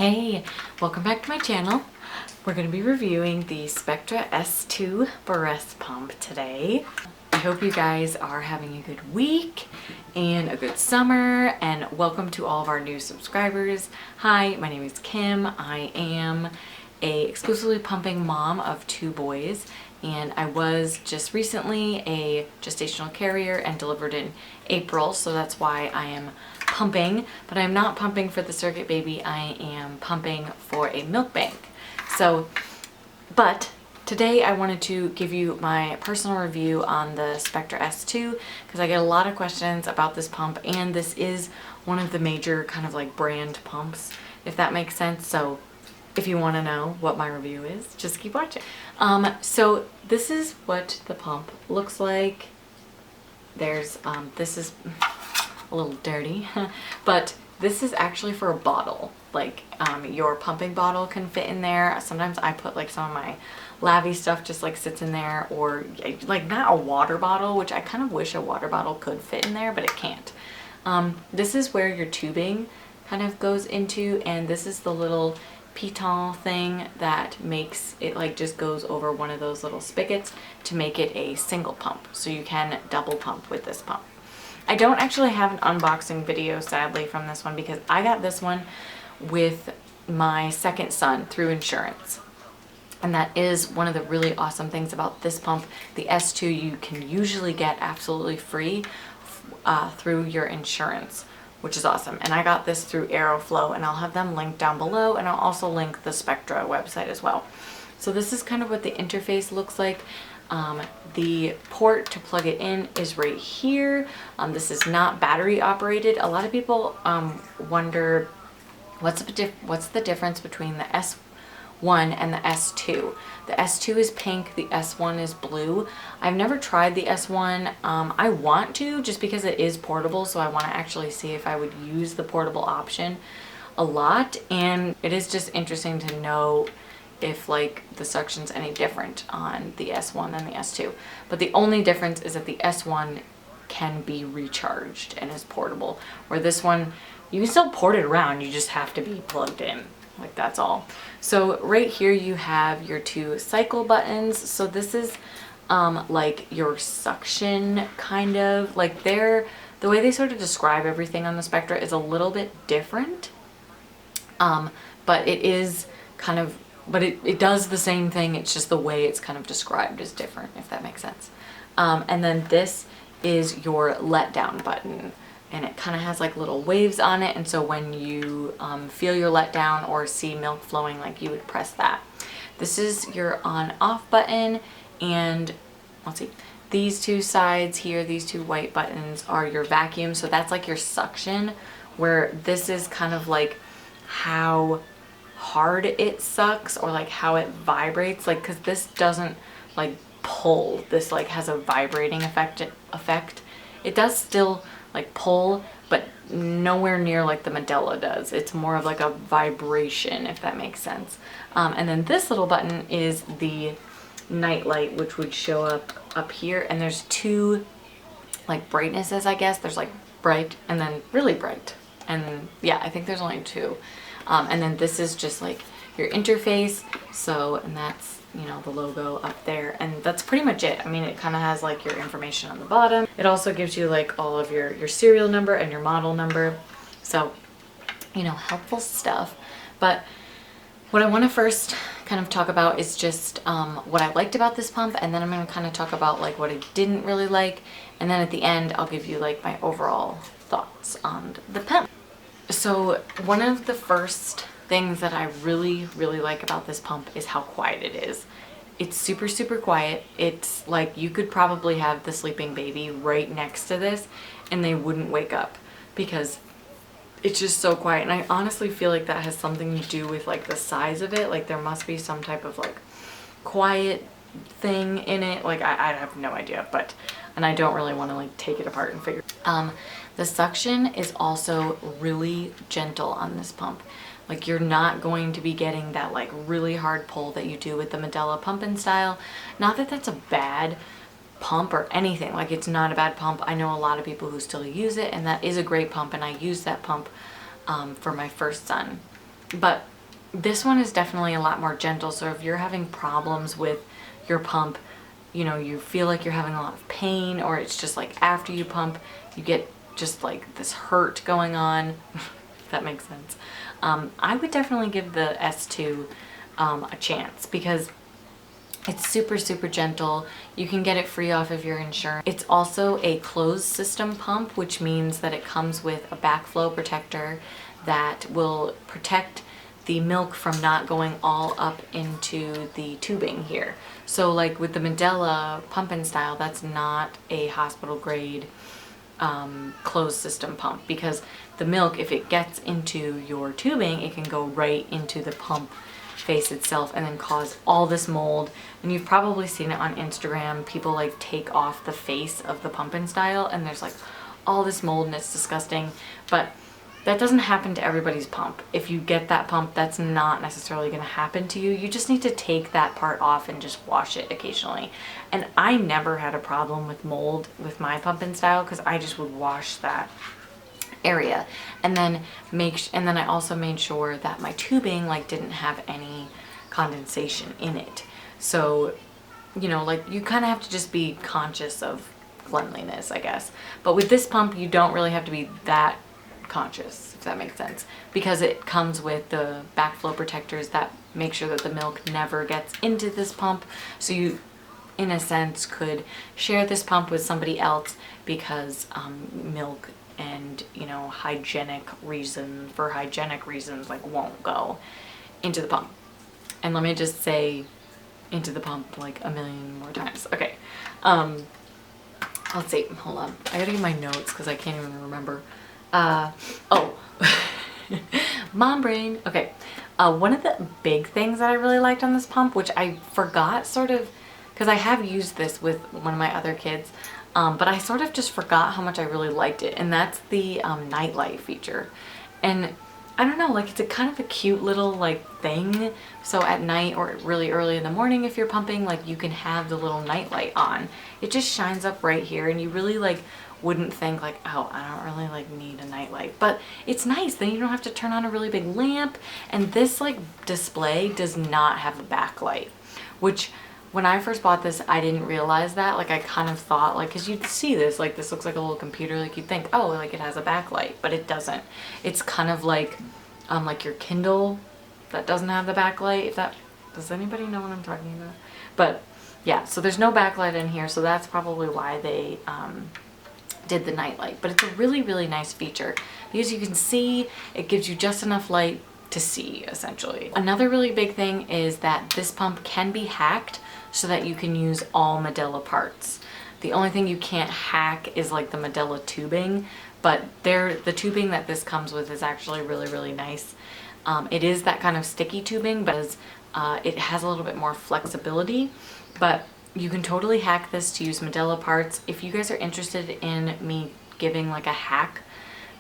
Hey, welcome back to my channel. We're going to be reviewing the Spectra S2 breast pump today. I hope you guys are having a good week and a good summer, and welcome to all of our new subscribers. Hi, my name is Kim. I am a exclusively pumping mom of 2 boys, and I was just recently a gestational carrier and delivered in April, so that's why I am pumping, but I'm not pumping for the surrogate baby. I am pumping for a milk bank. But today I wanted to give you my personal review on the Spectra S2 because I get a lot of questions about this pump, and this is one of the major kind of like brand pumps, if that makes sense. So if you want to know what my review is, just keep watching. So this is what the pump looks like. There's this is a little dirty, but this is actually for a bottle. Like your pumping bottle can fit in there. Sometimes I put like some of my LAVIE stuff just like sits in there, or like not a water bottle, which I kind of wish a water bottle could fit in there, but it can't. This is where your tubing kind of goes into, and this is the little piton thing that makes it like just goes over one of those little spigots to make it a single pump, so you can double pump with this pump. I don't actually have an unboxing video, sadly, from this one because I got this one with my second son through insurance. And that is one of the really awesome things about this pump. The S2 you can usually get absolutely free through your insurance, which is awesome. And I got this through Aeroflow, and I'll have them linked down below, and I'll also link the Spectra website as well. So this is kind of what the interface looks like. The port to plug it in is right here. This is not battery operated. A lot of people wonder what's the difference between the S1 and the S2. The S2 is pink, the S1 is blue. I've never tried the S1. I want to, just because it is portable, so I want to actually see if I would use the portable option a lot, and it is just interesting to know if like the suction's any different on the S1 than the S2. But the only difference is that the S1 can be recharged and is portable, where this one, you can still port it around, you just have to be plugged in. Like, that's all. So right here you have your 2 cycle buttons. So this is like your suction, kind of like the way they sort of describe everything on the Spectra is a little bit different, but it is kind of, but it does the same thing. It's just the way it's kind of described is different, if that makes sense. And then this is your let down button, and it kind of has like little waves on it. And so when you feel your let down or see milk flowing, like, you would press that. This is your on off button, and let's see, these 2 sides here, these 2 white buttons are your vacuum. So that's like your suction, where this is kind of like how hard it sucks, or like how it vibrates, like, because this doesn't like pull, this like has a vibrating effect. It does still like pull, but nowhere near like the Medela does. It's more of like a vibration, if that makes sense. And then this little button is the Nightlight, which would show up here, and there's 2 like brightnesses, I guess. There's like bright and then really bright, and yeah, I think there's only 2. And then this is just like your interface. So, and that's, you know, the logo up there, and that's pretty much it. I mean, it kind of has like your information on the bottom. It also gives you like all of your serial number and your model number. So, you know, helpful stuff. But what I want to first kind of talk about is just what I liked about this pump, and then I'm going to kind of talk about like what I didn't really like, and then at the end I'll give you like my overall thoughts on the pump. So one of the first things that I really like about this pump is how quiet it is. It's super quiet. It's like you could probably have the sleeping baby right next to this and they wouldn't wake up, because it's just so quiet. And I honestly feel like that has something to do with like the size of it. Like, there must be some type of like quiet thing in it. Like, I have no idea, but, and I don't really want to like take it apart and figure. The suction is also really gentle on this pump. Like, you're not going to be getting that like really hard pull that you do with the Medela pumping style. Not that that's a bad pump or anything, like, it's not a bad pump. I know a lot of people who still use it, and that is a great pump, and I use that pump for my first son. But this one is definitely a lot more gentle. So if you're having problems with your pump, you know, you feel like you're having a lot of pain, or it's just like after you pump, you get just like this hurt going on, if that makes sense. I would definitely give the S2 a chance because it's super, super gentle. You can get it free off of your insurance. It's also a closed system pump, which means that it comes with a backflow protector that will protect the milk from not going all up into the tubing here. So like with the Medela pump-in style, that's not a hospital grade closed system pump, because the milk, if it gets into your tubing, it can go right into the pump face itself and then cause all this mold. And you've probably seen it on Instagram. People like take off the face of the pump-in style and there's like all this mold and it's disgusting. But that doesn't happen to everybody's pump. If you get that pump, that's not necessarily going to happen to you. You just need to take that part off and just wash it occasionally. And I never had a problem with mold with my pump-in style because I just would wash that area and then I also made sure that my tubing like didn't have any condensation in it. So, you know, like you kind of have to just be conscious of cleanliness, I guess. But with this pump, you don't really have to be that conscious, if that makes sense, because it comes with the backflow protectors that make sure that the milk never gets into this pump. So you, in a sense, could share this pump with somebody else because milk and, you know, hygienic reasons like won't go into the pump. And let me just say into the pump like a million more times. Okay, let's see, hold on, I gotta get my notes because I can't even remember. Oh, mom brain. Okay, one of the big things that I really liked on this pump, which I forgot sort of, because I have used this with one of my other kids, but I sort of just forgot how much I really liked it, and that's the Nightlight feature. And I don't know, like it's a kind of a cute little like thing. So at night or really early in the morning, if you're pumping, like you can have the little nightlight on. It just shines up right here, and you really like wouldn't think like, oh, I don't really like need a nightlight, but it's nice. Then you don't have to turn on a really big lamp. And this like display does not have a backlight, which when I first bought this, I didn't realize that. Like I kind of thought like, cause you'd see this, like this looks like a little computer, like you'd think, oh, like it has a backlight, but it doesn't. It's kind of like your Kindle that doesn't have the backlight. If that, does anybody know what I'm talking about? But yeah, so there's no backlight in here. So that's probably why they, did the nightlight. But it's a really, really nice feature because you can see, it gives you just enough light to see, essentially. Another really big thing is that this pump can be hacked so that you can use all Medela parts. The only thing you can't hack is like the Medela tubing, but the tubing that this comes with is actually really, really nice. It is that kind of sticky tubing, but it has a little bit more flexibility, but you can totally hack this to use Medela parts. If you guys are interested in me giving like a hack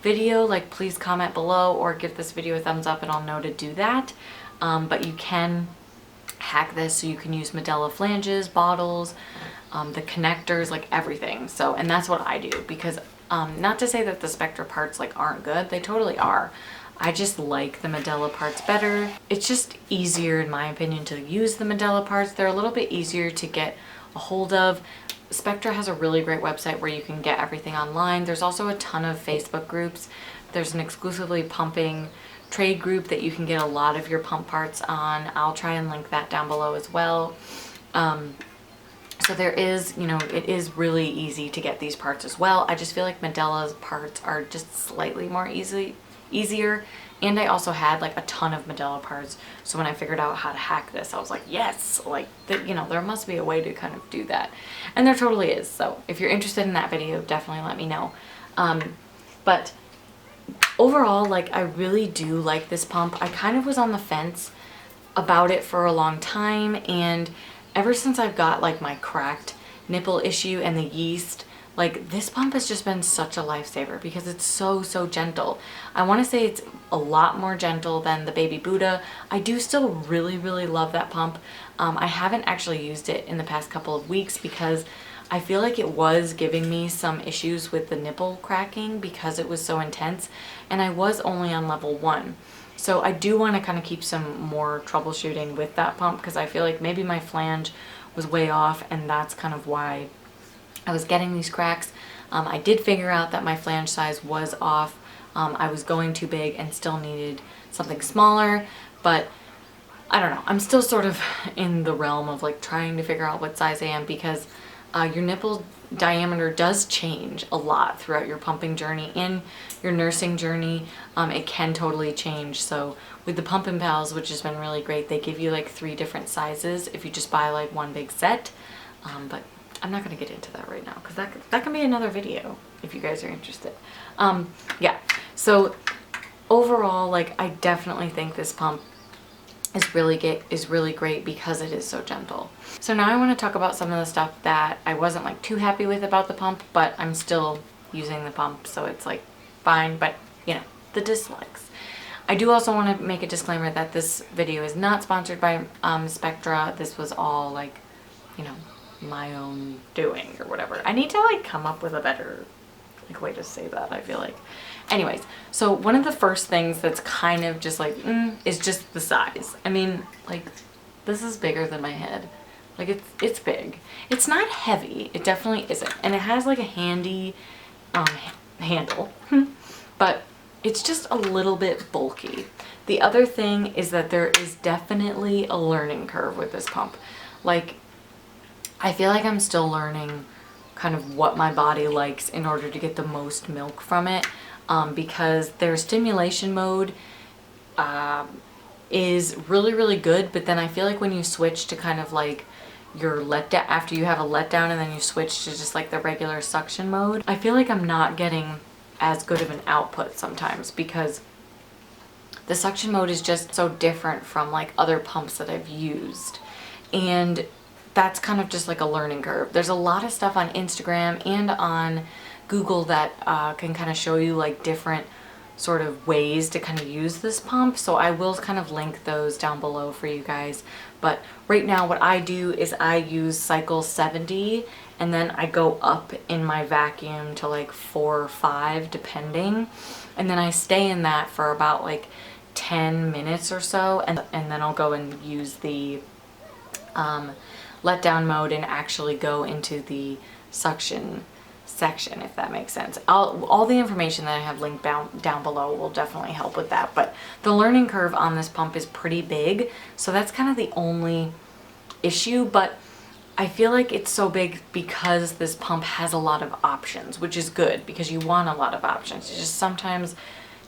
video, like please comment below or give this video a thumbs up and I'll know to do that. But you can hack this so you can use Medela flanges, bottles, the connectors, like everything. So, and that's what I do because not to say that the Spectra parts like aren't good, they totally are. I just like the Medela parts better. It's just easier in my opinion to use the Medela parts. They're a little bit easier to get a hold of. Spectra has a really great website where you can get everything online. There's also a ton of Facebook groups. There's an exclusively pumping trade group that you can get a lot of your pump parts on. I'll try and link that down below as well. So there is, you know, it is really easy to get these parts as well. I just feel like Medela's parts are just slightly more easier, and I also had like a ton of Medela parts, so when I figured out how to hack this, I was like, yes, like you know, there must be a way to kind of do that, and there totally is. So if you're interested in that video, definitely let me know. But overall, like I really do like this pump. I kind of was on the fence about it for a long time, and ever since I've got like my cracked nipple issue and the yeast, like this pump has just been such a lifesaver because it's so gentle. I want to say it's a lot more gentle than the Baby Buddha. I do still really love that pump. I haven't actually used it in the past couple of weeks because I feel like it was giving me some issues with the nipple cracking because it was so intense, and I was only on level 1. So I do want to kind of keep some more troubleshooting with that pump, because I feel like maybe my flange was way off, and that's kind of why I was getting these cracks. I did figure out that my flange size was off. I was going too big and still needed something smaller, but I don't know. I'm still sort of in the realm of like trying to figure out what size I am, because your nipple diameter does change a lot throughout your pumping journey and your nursing journey. It can totally change. So with the Pumpin' Pals, which has been really great, they give you like 3 different sizes if you just buy like one big set. But I'm not going to get into that right now, because that can be another video if you guys are interested. Yeah, so overall, like, I definitely think this pump is really great because it is so gentle. So now I want to talk about some of the stuff that I wasn't like too happy with about the pump, but I'm still using the pump, so it's like fine, but you know, the dislikes. I do also want to make a disclaimer that this video is not sponsored by Spectra. This was all like, you know, my own doing or whatever. I need to like come up with a better like way to say that, I feel like. Anyways, so one of the first things that's kind of just like is just the size. I mean, like, this is bigger than my head. Like, it's big. It's not heavy. It definitely isn't. And it has like a handy handle, but it's just a little bit bulky. The other thing is that there is definitely a learning curve with this pump. Like, I feel like I'm still learning kind of what my body likes in order to get the most milk from it, because their stimulation mode is really good, but then I feel like when you switch to kind of like your letdown, after you have a letdown and then you switch to just like the regular suction mode, I feel like I'm not getting as good of an output sometimes, because the suction mode is just so different from like other pumps that I've used. And that's kind of just like a learning curve. There's a lot of stuff on Instagram and on Google that can kind of show you like different sort of ways to kind of use this pump. So I will kind of link those down below for you guys. But right now what I do is I use cycle 70, and then I go up in my vacuum to like 4 or 5 depending. And then I stay in that for about like 10 minutes or so. And then I'll go and use the let down mode and actually go into the suction section, if that makes sense. All the information that I have linked down below will definitely help with that, but the learning curve on this pump is pretty big, so that's kind of the only issue. But I feel like it's so big because this pump has a lot of options, which is good because you want a lot of options. It's just sometimes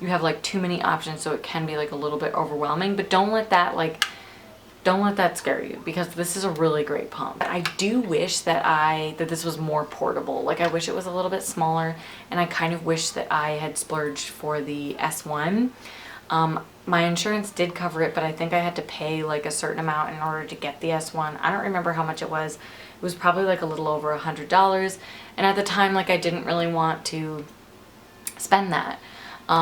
you have like too many options, so it can be like a little bit overwhelming, but don't let that scare you, because this is a really great pump. I do wish that this was more portable. Like, I wish it was a little bit smaller, and I kind of wish that I had splurged for the S1. My insurance did cover it, but I think I had to pay like a certain amount in order to get the S1. I don't remember how much it was. It was probably like a little over $100. And at the time, like, I didn't really want to spend that.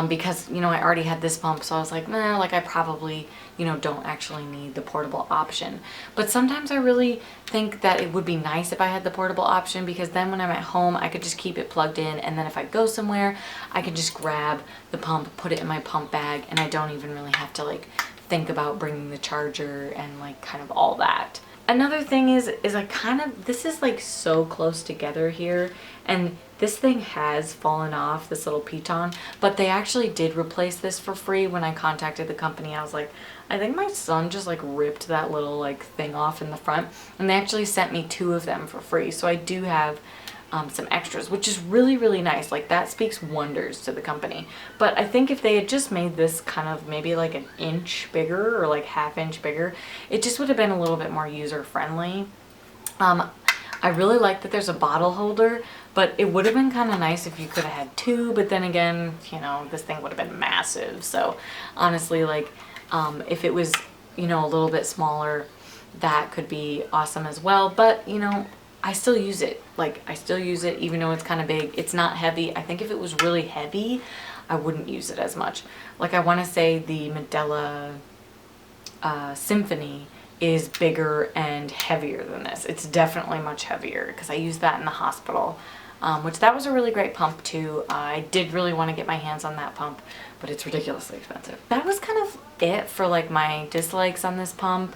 Because, you know, I already had this pump, so I was like, nah, like I probably, you know, don't actually need the portable option. But sometimes I really think that it would be nice if I had the portable option, because then when I'm at home, I could just keep it plugged in, and then if I go somewhere, I can just grab the pump, put it in my pump bag, and I don't even really have to like think about bringing the charger and like kind of all that. Another thing is I kind of, this is like so close together here, and this thing has fallen off, this little piton, but they actually did replace this for free. When I contacted the company, I was like, I think my son just like ripped that little like thing off in the front, and they actually sent me 2 of them for free. So I do have some extras, which is really nice. Like, that speaks wonders to the company. But I think if they had just made this kind of maybe like an inch bigger or like ½ inch bigger, it just would have been a little bit more user friendly. I really like that there's a bottle holder, but it would have been kind of nice if you could have had 2, but then again, you know, this thing would have been massive. So honestly, like, if it was, you know, a little bit smaller, that could be awesome as well. But, you know, I still use it. Like, I still use it even though it's kind of big. It's not heavy. I think if it was really heavy, I wouldn't use it as much. Like, I want to say the Medela Symphony is bigger and heavier than this. It's definitely much heavier because I use that in the hospital which that was a really great pump too. I did really want to get my hands on that pump, but it's ridiculously expensive. That was kind of it for like my dislikes on this pump.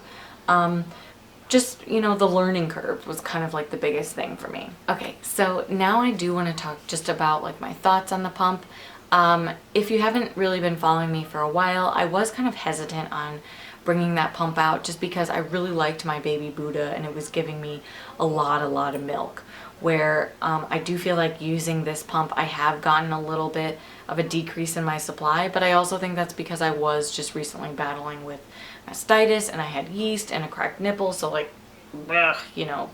Just, you know, the learning curve was kind of like the biggest thing for me. Okay, so now I do want to talk just about like my thoughts on the pump. If you haven't really been following me for a while, I was kind of hesitant on bringing that pump out just because I really liked my baby Buddha and it was giving me a lot of milk. Where I do feel like using this pump, I have gotten a little bit of a decrease in my supply, but I also think that's because I was just recently battling with mastitis and I had yeast and a cracked nipple, so like, ugh, you know,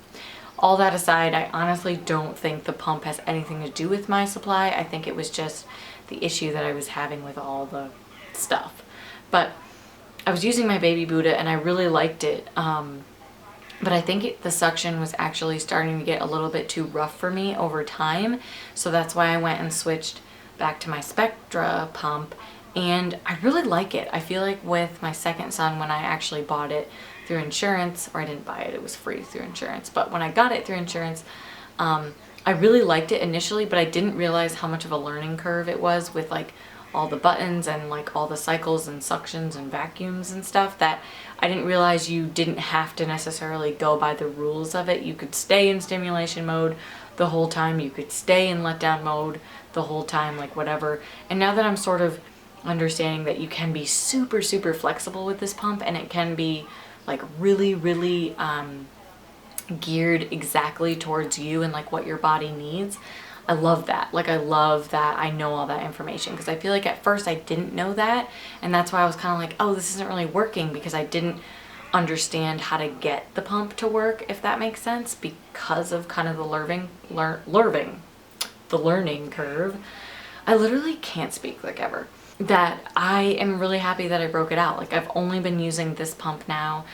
all that aside, I honestly don't think the pump has anything to do with my supply. I think it was just the issue that I was having with all the stuff. But I was using my baby Buddha and I really liked it. But I think the suction was actually starting to get a little bit too rough for me over time. So that's why I went and switched back to my Spectra pump. And I really like it. I feel like with my second son, when I actually bought it through insurance, or I didn't buy it, it was free through insurance. But when I got it through insurance, I really liked it initially, but I didn't realize how much of a learning curve it was with like all the buttons and like all the cycles and suctions and vacuums and stuff, that I didn't realize you didn't have to necessarily go by the rules of it. You could stay in stimulation mode the whole time. You could stay in letdown mode the whole time, like whatever. And now that I'm sort of understanding that you can be super flexible with this pump and it can be like really geared exactly towards you and like what your body needs. I love that. Like I love that I know all that information, because I feel like at first I didn't know that, and that's why I was kind of like, oh, this isn't really working, because I didn't understand how to get the pump to work, if that makes sense, because of kind of the learning curve. I literally can't speak like ever. That I am really happy that I broke it out. Like I've only been using this pump now.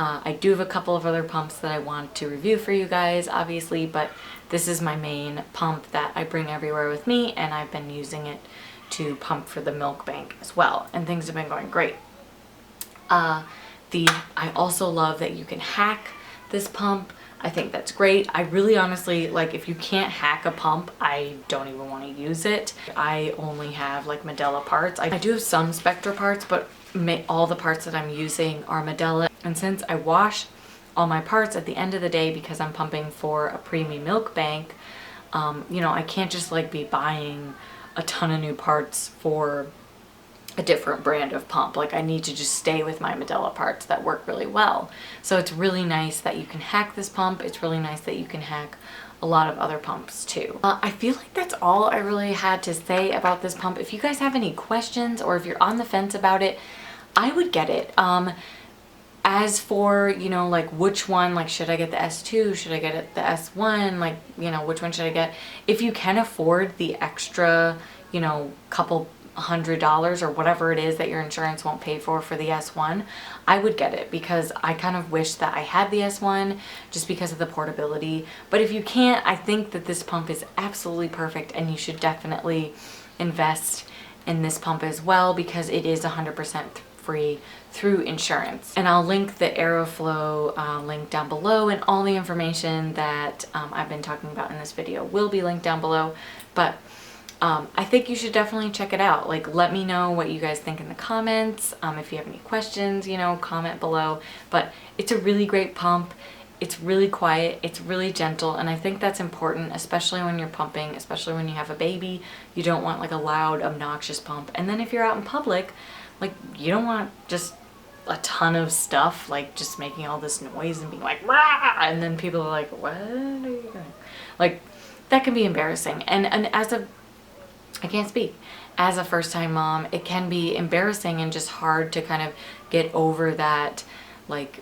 I do have a couple of other pumps that I want to review for you guys, obviously, but this is my main pump that I bring everywhere with me, and I've been using it to pump for the milk bank as well, and things have been going great. I also love that you can hack this pump. I think that's great. I really honestly, like, if you can't hack a pump, I don't even want to use it. I only have like Medela parts. I do have some Spectra parts, but all the parts that I'm using are Medela. And since I wash all my parts at the end of the day because I'm pumping for a preemie milk bank, you know, I can't just like be buying a ton of new parts for a different brand of pump. Like I need to just stay with my Medela parts that work really well. So it's really nice that you can hack this pump. It's really nice that you can hack a lot of other pumps too. I feel like that's all I really had to say about this pump. If you guys have any questions or if you're on the fence about it, I would get it. As for, you know, like which one, like should I get the S2, should I get it the S1, like, you know, which one should I get? If you can afford the extra, you know, couple $100 or whatever it is that your insurance won't pay for the S1, I would get it, because I kind of wish that I had the S1 just because of the portability. But if you can't, I think that this pump is absolutely perfect, and you should definitely invest in this pump as well, because it is 100% free through insurance. And I'll link the Aeroflow link down below, and all the information that I've been talking about in this video will be linked down below. But I think you should definitely check it out. Like, let me know what you guys think in the comments. If you have any questions, you know, comment below. But it's a really great pump. It's really quiet, it's really gentle, and I think that's important, especially when you're pumping, especially when you have a baby. You don't want like a loud, obnoxious pump. And then if you're out in public, like, you don't want just a ton of stuff, like just making all this noise and being like, rah! And then people are like, what are you doing? Like, that can be embarrassing. And I can't speak. As a first-time mom, it can be embarrassing and just hard to kind of get over that, like,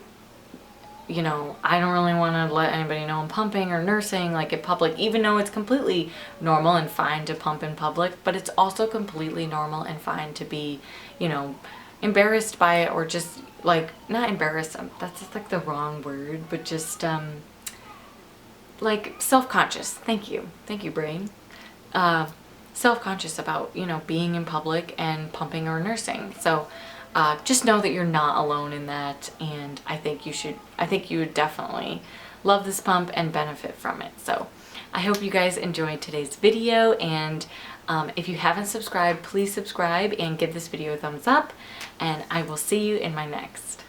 you know, I don't really want to let anybody know I'm pumping or nursing like in public, even though it's completely normal and fine to pump in public, but it's also completely normal and fine to be, you know, embarrassed by it, or just like, not embarrassed, that's just like the wrong word, but just like self-conscious. Thank you brain. Self-conscious about, you know, being in public and pumping or nursing. So just know that you're not alone in that, and I think you would definitely love this pump and benefit from it. So I hope you guys enjoyed today's video, and if you haven't subscribed, please subscribe and give this video a thumbs up, and I will see you in my next.